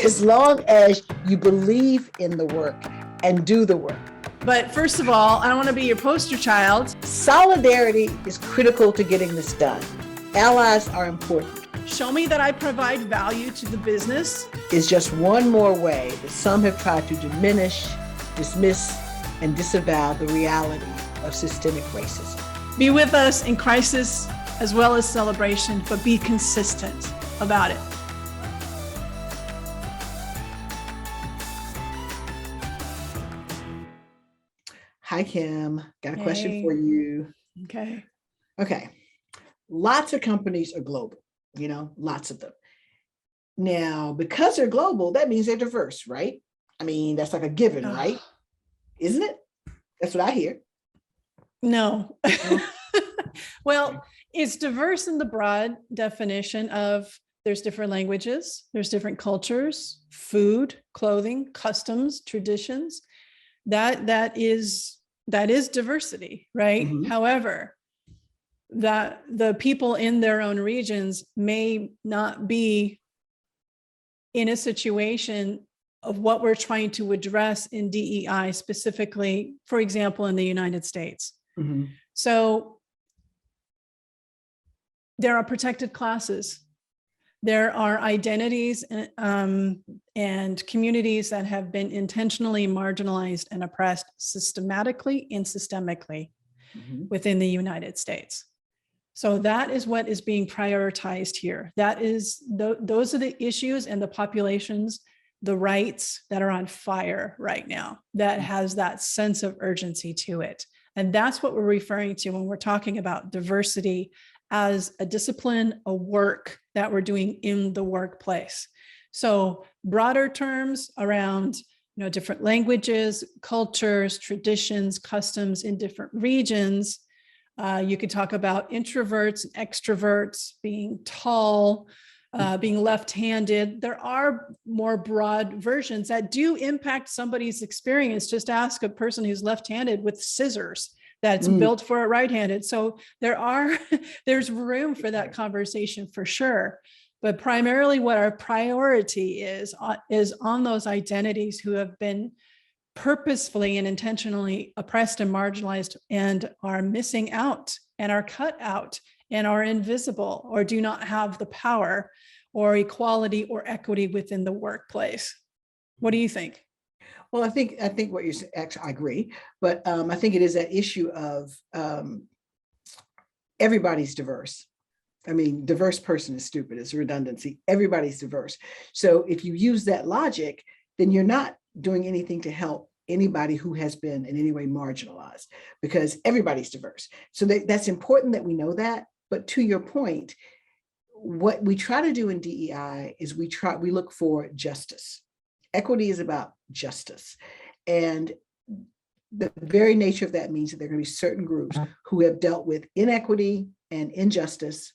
as long as you believe in the work and do the work. But first of all, I don't want to be your poster child. Solidarity is critical to getting this done. Allies are important. Show me that I provide value to the business. Is just one more way that some have tried to diminish, dismiss, and disavow the reality of systemic racism. Be with us in crisis as well as celebration, but be consistent about it. Hi, Kim. Got a question for you. Okay. Lots of companies are global, lots of them. Now, because they're global, that means they're diverse, right? I mean, that's like a given, right? Isn't it? That's what I hear. No. Well, it's diverse in the broad definition of there's different languages, there's different cultures, food, clothing, customs, traditions. That is diversity, right? Mm-hmm. However, that the people in their own regions may not be in a situation of what we're trying to address in DEI specifically, for example, in the United States. Mm-hmm. So there are protected classes. There are identities and communities that have been intentionally marginalized and oppressed systematically and systemically within the United States. So that is what is being prioritized here. That is, those are the issues and the populations, the rights that are on fire right now, that has that sense of urgency to it. And that's what we're referring to when we're talking about diversity as a discipline, a work that we're doing in the workplace. So broader terms around, different languages, cultures, traditions, customs in different regions. You could talk about introverts and extroverts, being tall, being left-handed. There are more broad versions that do impact somebody's experience. Just ask a person who's left-handed with scissors that's built for a right-handed. So there's room for that conversation for sure. But primarily what our priority is on those identities who have been purposefully and intentionally oppressed and marginalized and are missing out and are cut out and are invisible or do not have the power or equality or equity within the workplace. What do you think? Well, I think what you're saying, actually, I agree, but I think it is that issue of everybody's diverse. I mean, diverse person is stupid. It's a redundancy. Everybody's diverse. So if you use that logic, then you're not doing anything to help anybody who has been in any way marginalized, because everybody's diverse. So that's important that we know that. But to your point, what we try to do in DEI is we look for justice. Equity is about justice. And the very nature of that means that there are going to be certain groups who have dealt with inequity and injustice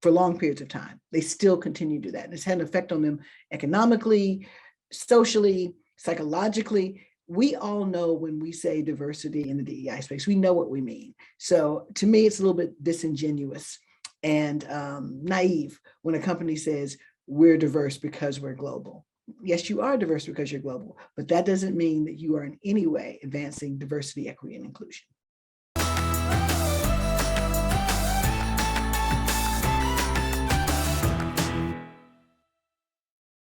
for long periods of time. They still continue to do that. And it's had an effect on them economically, socially, psychologically. We all know when we say diversity in the DEI space, we know what we mean. So to me, it's a little bit disingenuous and naive when a company says we're diverse because we're global. Yes, you are diverse because you're global, but that doesn't mean that you are in any way advancing diversity, equity, and inclusion.